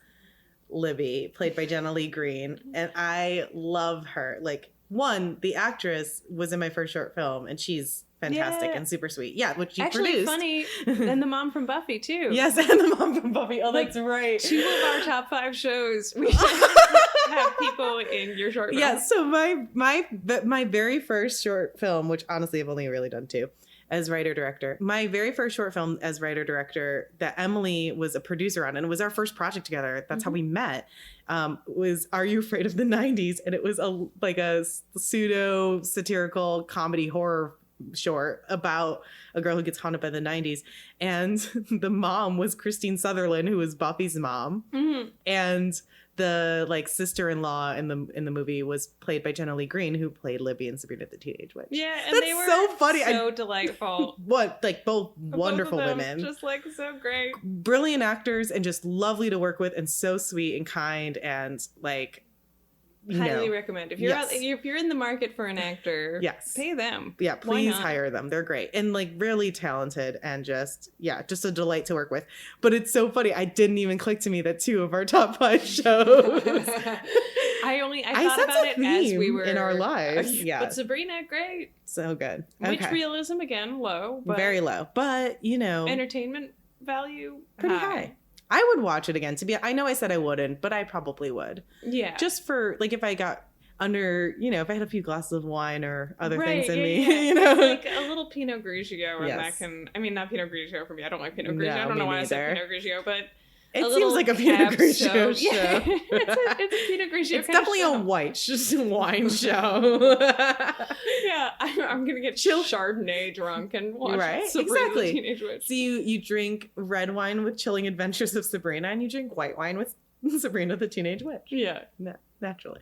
Libby, played by Jenna Lee Green, and I love her. Like, one, the actress was in my first short film, and she's fantastic and super sweet. Yeah, which she actually produced. Funny, and the mom from Buffy too. Yes, and the mom from Buffy. Oh, that's right. 2 of our top 5 shows. We have people in your short film. Yeah. So my very first short film, which honestly I've only really done 2. As writer-director. My very first short film as writer-director that Emily was a producer on, and it was our first project together, that's how we met, was Are You Afraid of the 90s? And it was a pseudo-satirical comedy horror short about a girl who gets haunted by the 90s. And the mom was Christine Sutherland, who was Buffy's mom. Mm-hmm. And the like sister-in-law in the movie was played by Jenna Lee Green, who played Libby and Sabrina the Teenage Witch. Yeah, and that's they were so funny, so delightful. What, like both wonderful both of them, women, just like so great, brilliant actors, and just lovely to work with, and so sweet and kind, and like highly recommend if you're if you're in the market for an actor. Pay them. Yeah, please hire them. They're great and like really talented, and just a delight to work with. But it's so funny. I didn't even click to me that 2 of our top 5 shows. I thought about it as we were in our lives. But Sabrina, great, so good. Witch realism again, low, but very low, but entertainment value pretty high. I would watch it again. I know I said I wouldn't, but I probably would. Yeah. Just for like if I got under, if I had a few glasses of wine or other things in me, like a little Pinot Grigio, and that can. I mean, not Pinot Grigio for me. I don't like Pinot Grigio. I don't know why I said Pinot Grigio, but It seems like a Pinot Grigio show. Yeah. it's a Pinot Grigio. It's definitely a white wine show. Yeah, I'm gonna get Chardonnay drunk and watch Sabrina the Teenage Witch. So you drink red wine with Chilling Adventures of Sabrina, and you drink white wine with Sabrina the Teenage Witch. Yeah, naturally.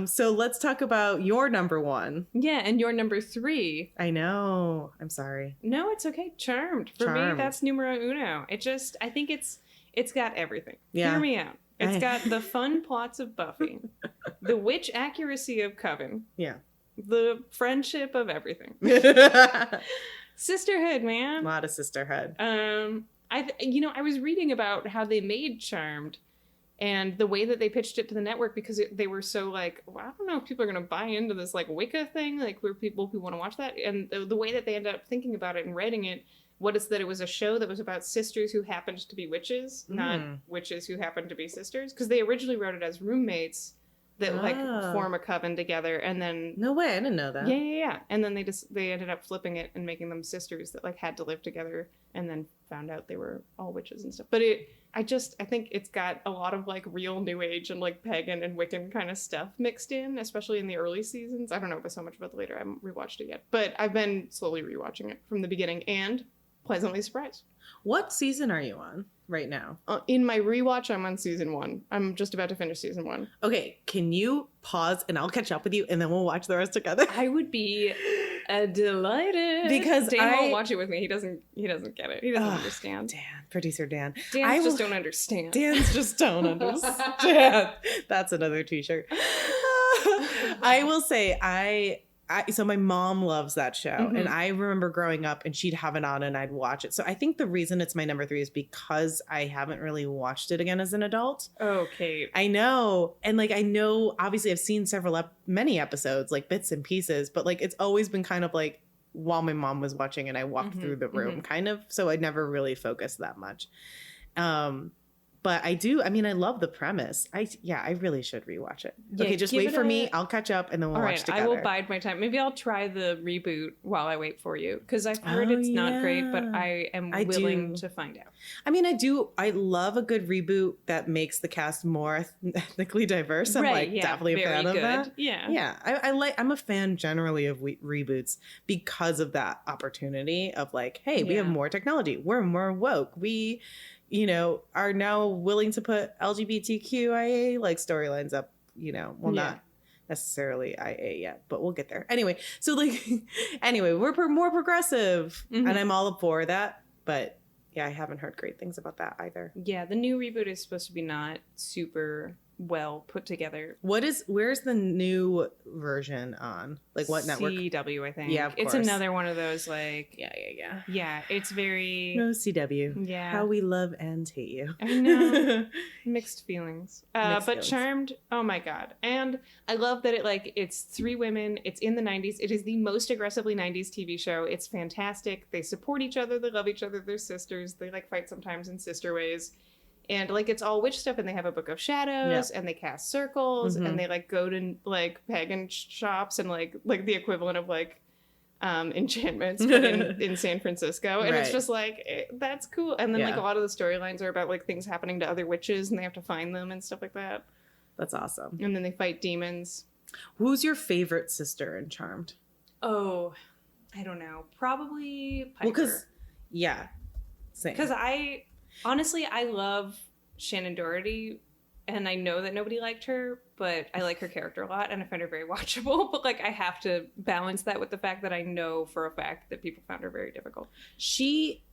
So let's talk about your number one. Yeah, and your number 3. I know. I'm sorry. No, it's okay. Charmed. For me, that's numero uno. I think it's got everything. Yeah. Hear me out. It's got the fun plots of Buffy, the witch accuracy of Coven. Yeah. The friendship of everything. Sisterhood, man. A lot of sisterhood. I was reading about how they made Charmed and the way that they pitched it to the network, because they were so like, well, I don't know if people are going to buy into this like Wicca thing, like where people who want to watch that. And the way that they ended up thinking about it and writing it, that it was a show that was about sisters who happened to be witches, not witches who happened to be sisters. Because they originally wrote it as roommates that like form a coven together, and then no way, I didn't know that. Yeah. And then they ended up flipping it and making them sisters that like had to live together, and then found out they were all witches and stuff. But I think it's got a lot of like real New Age and like pagan and Wiccan kind of stuff mixed in, especially in the early seasons. I don't know about so much about the later. I haven't rewatched it yet, but I've been slowly rewatching it from the beginning and pleasantly surprised. What season are you on right now? In my rewatch, I'm on season 1. I'm just about to finish season 1. Okay, can you pause and I'll catch up with you and then we'll watch the rest together? I would be delighted, because Dan won't watch it with me. He doesn't get it. He doesn't understand. Producer Dan. Just don't understand. Dan's just don't understand. That's another t-shirt. I will say so my mom loves that show, and I remember growing up and she'd have it on and I'd watch it. So I think the reason it's my number 3 is because I haven't really watched it again as an adult. Oh, Kate. I know. And like, I know, obviously I've seen many episodes, like bits and pieces, but like, it's always been kind of like while my mom was watching and I walked through the room kind of. So I never really focused that much. But I love the premise. I really should rewatch it. Yeah, okay, just wait for me. I'll catch up and then we'll watch together. I will bide my time. Maybe I'll try the reboot while I wait for you, because I've heard it's not great, but I am willing to find out. I love a good reboot that makes the cast more ethnically diverse. I'm definitely a fan of that. Yeah. I'm a fan generally of reboots because of that opportunity of like, hey, we have more technology. We're more woke. We are now willing to put LGBTQIA like storylines up, not necessarily IA yet, but we'll get there. Anyway, so like, we're more progressive and I'm all for that. But yeah, I haven't heard great things about that either. Yeah, the new reboot is supposed to be not super well put together. Where's the new version on? Like what network? CW, I think. Yeah, of course. It's another one of those like Yeah, it's very no CW. Yeah. How we love and hate you. I know. Mixed feelings. But Charmed, oh my god. And I love that it's 3 women, it's in the 90s. It is the most aggressively 90s TV show. It's fantastic. They support each other, they love each other, they're sisters. They like fight sometimes in sister ways. And like it's all witch stuff, and they have a book of shadows, and they cast circles, and they like go to like pagan shops and like the equivalent of like enchantments but in San Francisco, and it's just like that's cool. And then like a lot of the storylines are about like things happening to other witches, and they have to find them and stuff like that. That's awesome. And then they fight demons. Who's your favorite sister in Charmed? Oh, I don't know. Probably Piper. Well, same. Because honestly, I love Shannon Doherty, and I know that nobody liked her, but I like her character a lot, and I find her very watchable. But like, I have to balance that with the fact that I know for a fact that people found her very difficult. She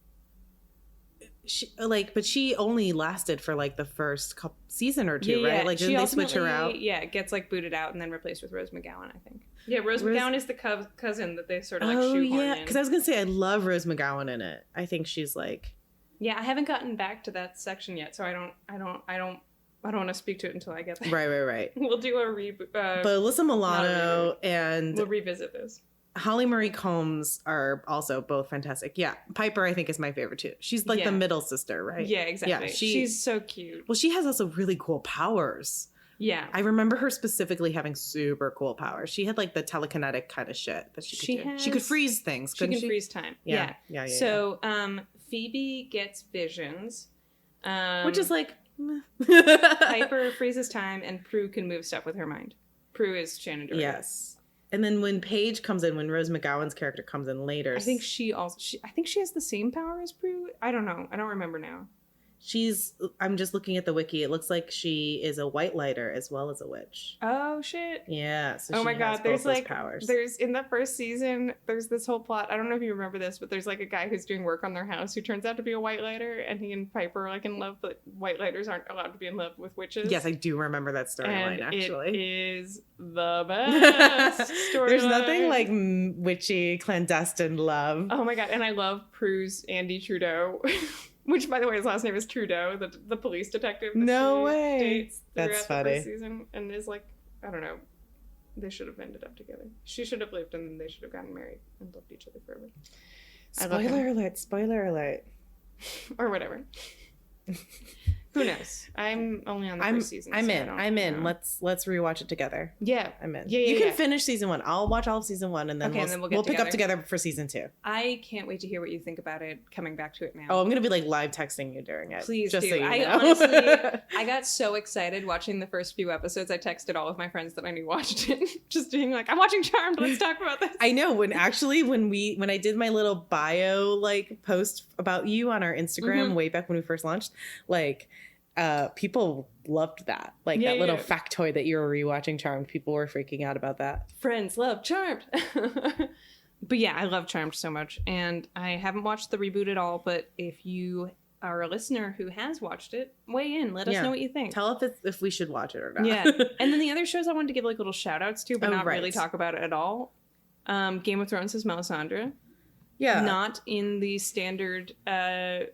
but she only lasted for like the first season or two, right? Like, didn't they switch her out? Yeah, it gets like booted out and then replaced with Rose McGowan, I think. Yeah, Rose McGowan is the cousin that they sort of like shoehorn in. Because I was gonna say I love Rose McGowan in it. I think she's like. Yeah, I haven't gotten back to that section yet, so I don't want to speak to it until I get there. Right. We'll do a reboot. But Alyssa Milano and we'll revisit this. Holly Marie Combs are also both fantastic. Yeah, Piper I think is my favorite too. She's like the middle sister, right? Yeah, exactly. Yeah, she's so cute. Well, she has also really cool powers. Yeah. I remember her specifically having super cool powers. She had like the telekinetic kind of shit that she could do. She could freeze things, couldn't she? She can freeze time. Yeah. So Phoebe gets visions. Which is like... Piper freezes time, and Prue can move stuff with her mind. Prue is Shannon Doherty. Yes. And then when Paige comes in, when Rose McGowan's character comes in later... I think she has the same power as Prue. I don't know. I don't remember now. I'm just looking at the wiki. It looks like she is a white lighter as well as a witch. Oh shit. Yeah. So oh my god, there's like powers. There's in the first season, there's this whole plot. I don't know if you remember this, but there's like a guy who's doing work on their house who turns out to be a white lighter, and he and Piper are like in love, but white lighters aren't allowed to be in love with witches. Yes, I do remember that storyline actually. It is the best storyline. There's nothing like witchy clandestine love. Oh my god, and I love Prue's Andy Trudeau. Which, by the way, his last name is Trudeau, the police detective. No way. Dates That's funny. the first season, and is like, I don't know, they should have ended up together. She should have lived, and then they should have gotten married and loved each other forever. Spoiler alert! Spoiler alert! Or whatever. Who knows? I'm only on the first season. I'm in. Let's rewatch it together. Yeah, I'm in. Yeah, you can finish season 1. I'll watch all of season 1, and then we'll pick up together for season 2. I can't wait to hear what you think about it. Coming back to it now. Oh, I'm gonna be like live texting you during it. Please just do. So you know. I honestly, I got so excited watching the first few episodes. I texted all of my friends that I knew watched it, just being like, "I'm watching Charmed. Let's talk about this." I know when I did my little bio like post about you on our Instagram way back when we first launched, like. People loved that. Like that little factoid that you were rewatching Charmed. People were freaking out about that. Friends love Charmed. But yeah, I love Charmed so much. And I haven't watched the reboot at all, but if you are a listener who has watched it, weigh in. Let us know what you think. Tell us if we should watch it or not. Yeah. And then the other shows I wanted to give like little shout outs to, but not really talk about it at all. Game of Thrones is Melisandre. Yeah. Not in the standard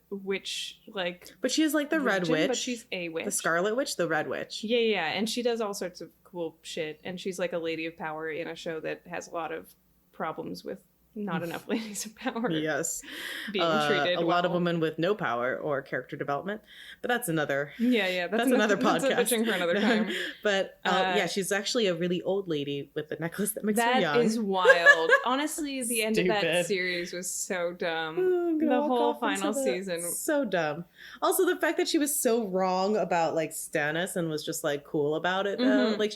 witch, like... But she is like the Red Witch. But she's a witch. The Scarlet Witch, the Red Witch. Yeah. And she does all sorts of cool shit. And she's like a lady of power in a show that has a lot of problems with not enough ladies of power. Yes. Being treated a lot of women with no power or character development. But that's another... Yeah. That's another podcast. That's a bitching for another time. But she's actually a really old lady with a necklace that makes her young. That is wild. Honestly, the end of that series was so dumb. The whole final season. So dumb. Also, the fact that she was so wrong about like Stannis and was just like cool about it though. Like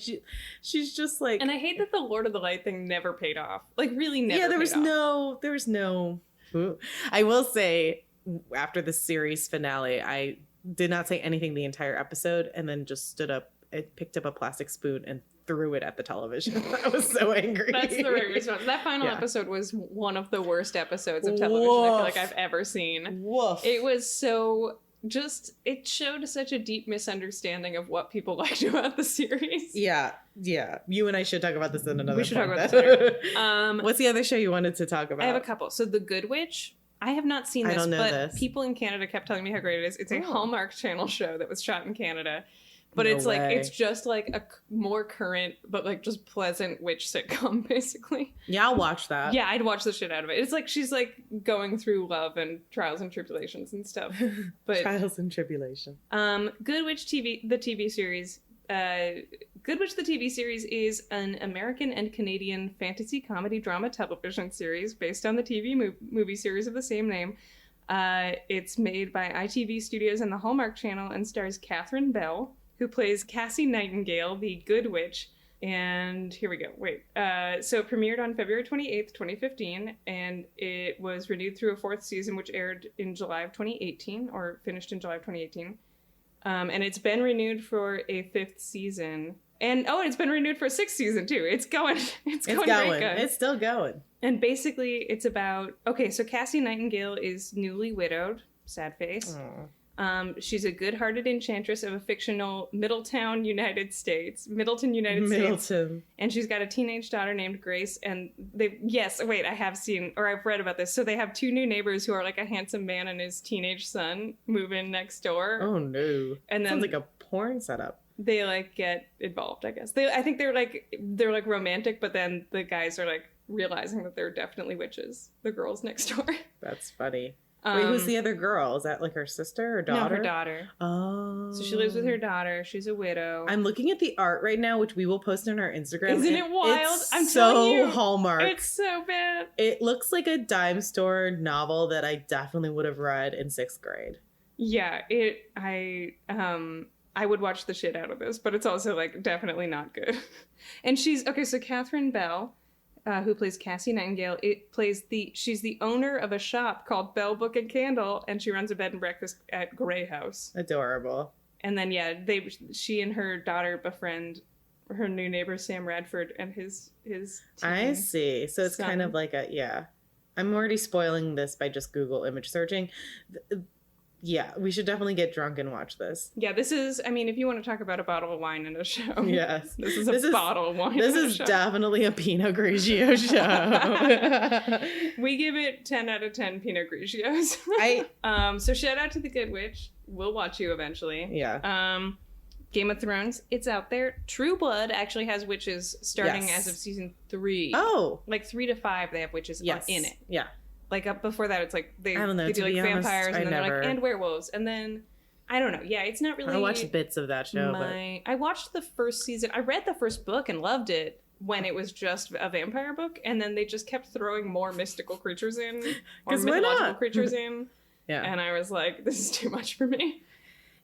she's just like... And I hate that the Lord of the Light thing never paid off. Like really never there was no I will say after the series finale, I did not say anything the entire episode and then just stood up and picked up a plastic spoon and threw it at the television. I was so angry. That's the right response. That final episode was one of the worst episodes of television I feel like I've ever seen. Woof. It was so it showed such a deep misunderstanding of what people liked about the series. Yeah. You and I should talk about this in another. We should talk about this later. What's the other show you wanted to talk about? I have a couple. So The Good Witch. I have not seen this, but people in Canada kept telling me how great it is. It's a Hallmark Channel show that was shot in Canada. But it's just like a more current, but like just pleasant witch sitcom, basically. Yeah, I'll watch that. Yeah, I'd watch the shit out of it. It's like she's like going through love and trials and tribulations and stuff. But trials and tribulation. Good Witch TV, the TV series. Good Witch the TV series is an American and Canadian fantasy comedy drama television series based on the TV movie series of the same name. It's made by ITV Studios and the Hallmark Channel and stars Catherine Bell, who plays Cassie Nightingale, the Good Witch. And here we go. So it premiered on February 28th, 2015, and it was renewed through a 4th season, which aired in July of 2018, or finished in July of 2018. And it's been renewed for a 5th season. And it's been renewed for a 6th season, too. It's going great guns. It's still going. And basically, it's about... Okay, so Cassie Nightingale is newly widowed. Sad face. Aww. She's a good-hearted enchantress of a fictional Middleton, United States. And she's got a teenage daughter named Grace. And I have seen, or I've read about this. So they have 2 new neighbors who are like a handsome man and his teenage son move in next door. Oh, no. And then sounds like a porn setup. They like get involved, I guess. I think they're like romantic, but then the guys are like realizing that they're definitely witches. The girls next door. That's funny. Wait, who's the other girl? Is that like her sister or daughter? No, her daughter. Oh. So she lives with her daughter. She's a widow. I'm looking at the art right now, which we will post on our Instagram. Isn't it wild? I'm telling you. Hallmark. It's so bad. It looks like a dime store novel that I definitely would have read in 6th grade. Yeah, I would watch the shit out of this, but it's also like definitely not good. And so Catherine Bell, who plays Cassie Nightingale, she's the owner of a shop called Bell Book and Candle, and she runs a bed and breakfast at Grey House. Adorable. And then she and her daughter befriend her new neighbor Sam Radford and his I see. So it's kind of like I'm already spoiling this by just Google image searching. Yeah, we should definitely get drunk and watch this. Yeah, this is, I mean, if you want to talk about a bottle of wine in a show. Yes. This is a bottle of wine This in a is show. definitely a Pinot Grigio show. We give it 10 out of 10 Pinot Grigios. So shout out to The Good Witch. We'll watch you eventually. Yeah. Game of Thrones, it's out there. True Blood actually has witches starting as of season 3. Oh. Like 3 to 5, they have witches in it. Yeah. Like up before that, it's like they do like honest, vampires, and then they're like, and werewolves, and then I don't know. Yeah, it's not really. I watched bits of that show. I watched the first season. I read the first book and loved it when it was just a vampire book, and then they just kept throwing more mystical creatures in, or mythological creatures in. Yeah, and I was like, this is too much for me.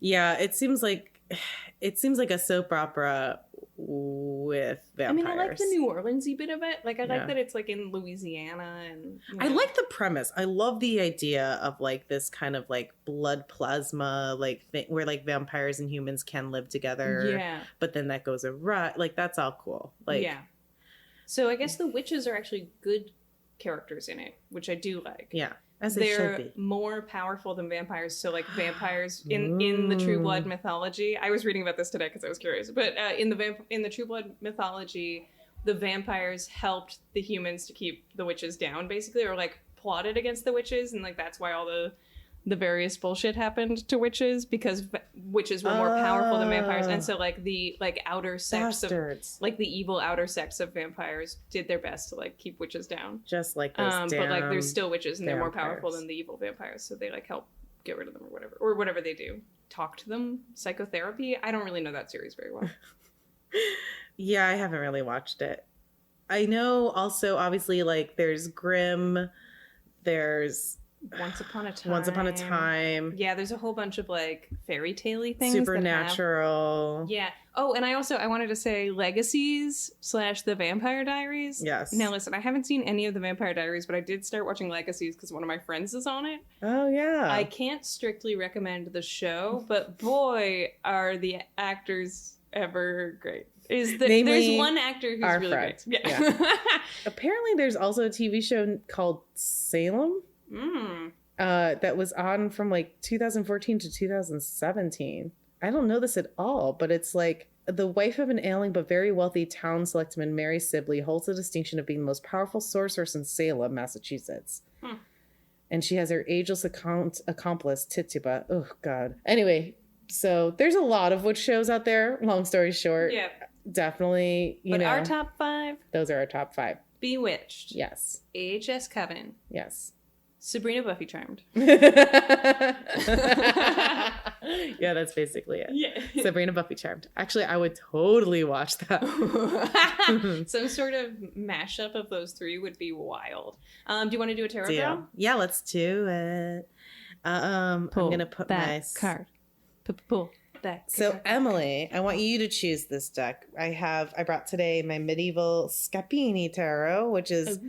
Yeah, it seems like a soap opera with vampires. I mean, I like the New Orleans-y bit of it. Like, I like that it's like in Louisiana, and I like the premise. I love the idea of like this kind of like blood plasma, like where like vampires and humans can live together. Yeah, but then that goes awry. Like, that's all cool. Like, yeah. So I guess the witches are actually good characters in it, which I do like. Yeah. They're more powerful than vampires. So like vampires in the True Blood mythology, I was reading about this today because I was curious, but in the True Blood mythology, the vampires helped the humans to keep the witches down, basically, or like plotted against the witches, and like that's why all the various bullshit happened to witches, because witches were more powerful than vampires, and so like the outer sects of like the evil outer sects of vampires did their best to like keep witches down, just like those but like there's still witches and vampires. They're more powerful than the evil vampires, so they like help get rid of them or whatever they do, talk to them, psychotherapy. I don't really know that series very well. Yeah, I haven't really watched it. I know also obviously like there's Grimm, there's Once Upon a Time. Yeah, there's a whole bunch of like fairy tale-y things. Supernatural. Yeah. Oh, and I wanted to say Legacies / The Vampire Diaries. Yes. Now listen, I haven't seen any of The Vampire Diaries, but I did start watching Legacies because one of my friends is on it. Oh, yeah. I can't strictly recommend the show, but boy, are the actors ever great. There's one actor who's really great. Yeah. Apparently there's also a TV show called Salem. That was on from like 2014 to 2017. I don't know this at all, but it's like the wife of an ailing but very wealthy town selectman, Mary Sibley, holds the distinction of being the most powerful sorceress in Salem, Massachusetts. And she has her ageless accomplice, Tituba. Oh, God. Anyway, so there's a lot of witch shows out there. Long story short. Yeah. Definitely, you know. But our top 5? Those are our top 5. Bewitched. Yes. AHS Coven. Yes. Sabrina Buffy Charmed. Yeah, that's basically it. Yeah. Sabrina Buffy Charmed. Actually, I would totally watch that. Some sort of mashup of those 3 would be wild. Do you want to do a tarot draw? Yeah, let's do it. I'm going to put my card. Pull. So Emily, I want you to choose this deck. I brought today my medieval Scapini tarot, which is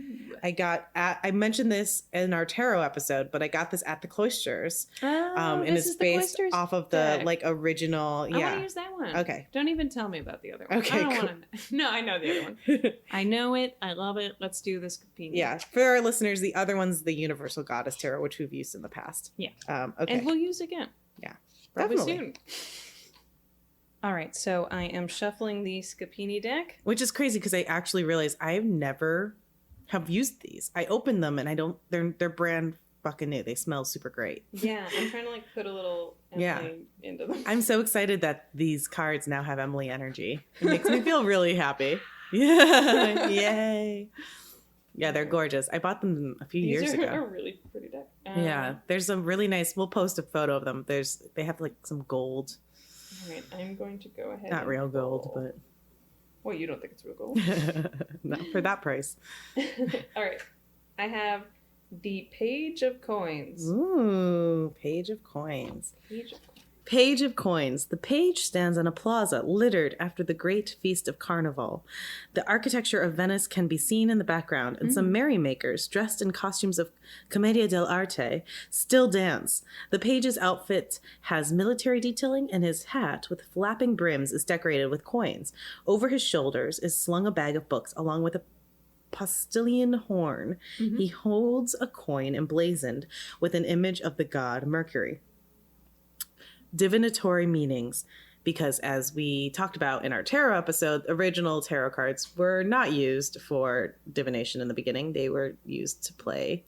I mentioned this in our tarot episode, but I got this at the Cloisters. And it's based off of the like original. Yeah, I want to use that one. Okay, don't even tell me about the other one. Okay, I don't want to. No, I know the other one. I know it. I love it. Let's do this Scapini. Yeah, for our listeners, the other one's the Universal Goddess tarot, which we've used in the past. Yeah. Okay, and we'll use again. Yeah, probably soon. All right, so I am shuffling the Scapini deck. Which is crazy because I actually realized I've never have used these. I opened them and I don't, they're brand fucking new. They smell super great. Yeah, I'm trying to like put a little Emily into them. I'm so excited that these cards now have Emily energy. It makes me feel really happy. Yeah, yay. Yeah, they're gorgeous. I bought them a few years ago. These are a really pretty deck. Yeah, there's some really nice, we'll post a photo of them. They have like some gold. All right, I'm going to go ahead. Not real gold, but. Well, you don't think it's real gold? Not for that price. All right. I have The Page of Coins. Ooh, Page of Coins. Page of Coins. The page stands on a plaza littered after the great feast of Carnival. The architecture of Venice can be seen in the background, and some merrymakers dressed in costumes of Commedia dell'arte still dance. The page's outfit has military detailing, and his hat with flapping brims is decorated with coins. Over his shoulders is slung a bag of books along with a postilion horn. He holds a coin emblazoned with an image of the god Mercury. Divinatory meanings, because as we talked about in our tarot episode, original tarot cards were not used for divination in the beginning. They were used to play.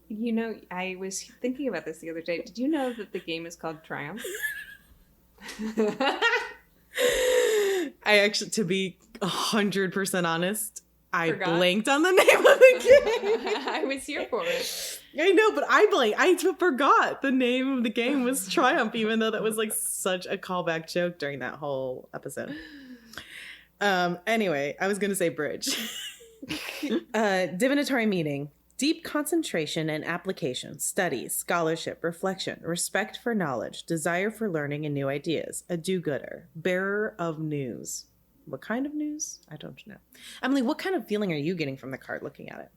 You know, I was thinking about this the other day. Did you know that the game is called Triumph? I actually, to be 100% honest, I Forgot? blanked on the name of the game. I was here for it. I know, but I forgot the name of the game was Triumph, even though that was like such a callback joke during that whole episode. Anyway, I was going to say bridge. Divinatory meaning. Deep concentration and application, study, scholarship, reflection, respect for knowledge, desire for learning and new ideas, a do-gooder, bearer of news. What kind of news? I don't know. Emily, what kind of feeling are you getting from the card looking at it?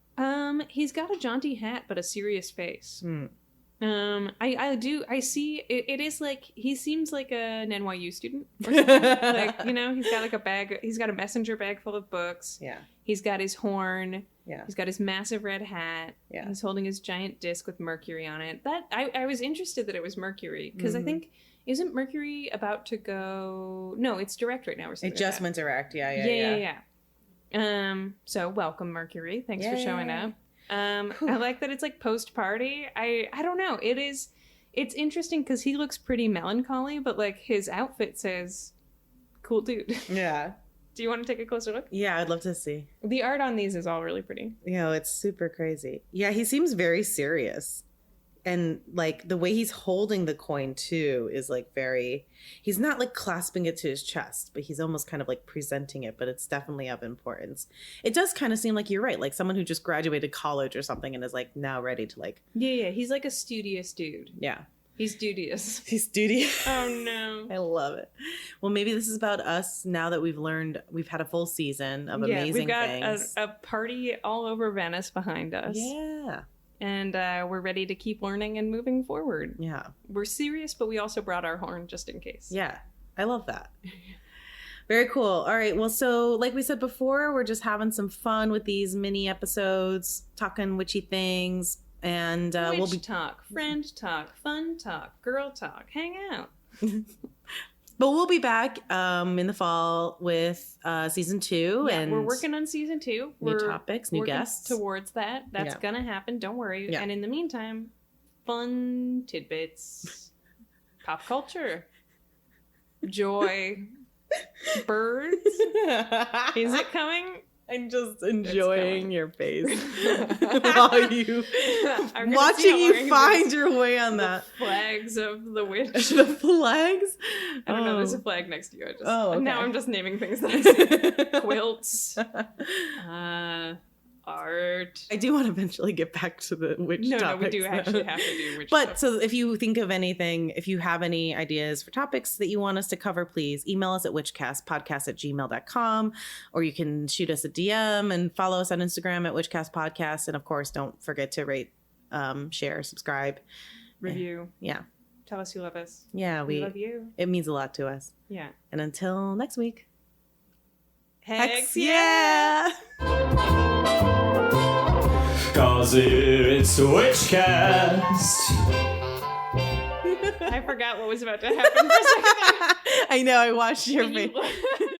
He's got a jaunty hat, but a serious face. I see, it is like, he seems like an NYU student or something. Like, you know, he's got like a bag, he's got a messenger bag full of books. Yeah. He's got his horn. Yeah. He's got his massive red hat. Yeah. He's holding his giant disc with Mercury on it. That, I was interested that it was Mercury, because I think, isn't Mercury about to go, no, it's direct right now or something. It just went direct, Yeah. So welcome, Mercury. Thanks for showing up. I like that it's like post-party. I don't know. It's interesting because he looks pretty melancholy, but like his outfit says, cool dude. Yeah. Do you want to take a closer look? Yeah, I'd love to see. The art on these is all really pretty. You know, it's super crazy. Yeah, he seems very serious. And like the way he's holding the coin too is like he's not like clasping it to his chest, but he's almost kind of like presenting it, but it's definitely of importance. It does kind of seem like you're right. Like someone who just graduated college or something and is like now ready to like. Yeah. He's like a studious dude. Yeah. He's studious. He's studious. Oh no. I love it. Well, maybe this is about us now that we've had a full season of amazing things. We've got a party all over Venice behind us. Yeah. And we're ready to keep learning and moving forward. Yeah. We're serious, but we also brought our horn just in case. Yeah. I love that. Very cool. All right. Well, so like we said before, we're just having some fun with these mini episodes, talking witchy things. And we'll be talk, friend talk, fun talk, girl talk, hang out. But we'll be back in the fall with season 2. Yeah, and we're working on season 2. New topics, new guests. Towards that. That's gonna happen. Don't worry. Yeah. And in the meantime, fun tidbits, pop culture, joy, birds. Is it coming? I'm just enjoying your face while you watching you find your way on that. Flags of the witch. The flags? I don't know. There's a flag next to you. Okay. Now I'm just naming things that I see. Quilts. Art. I do want to eventually get back to the witch topics. No, we do actually have to do witch But stuff. so if you think of anything, if you have any ideas for topics that you want us to cover, please email us at witchcastpodcast@gmail.com, or you can shoot us a DM and follow us on Instagram at witchcastpodcast. And of course, don't forget to rate, share, subscribe. Review. Yeah. Tell us you love us. Yeah, We love you. It means a lot to us. Yeah. And until next week. Hex yeah! 'Cause it's Witchcast. I forgot what was about to happen for a second. I know, I watched your When face. you-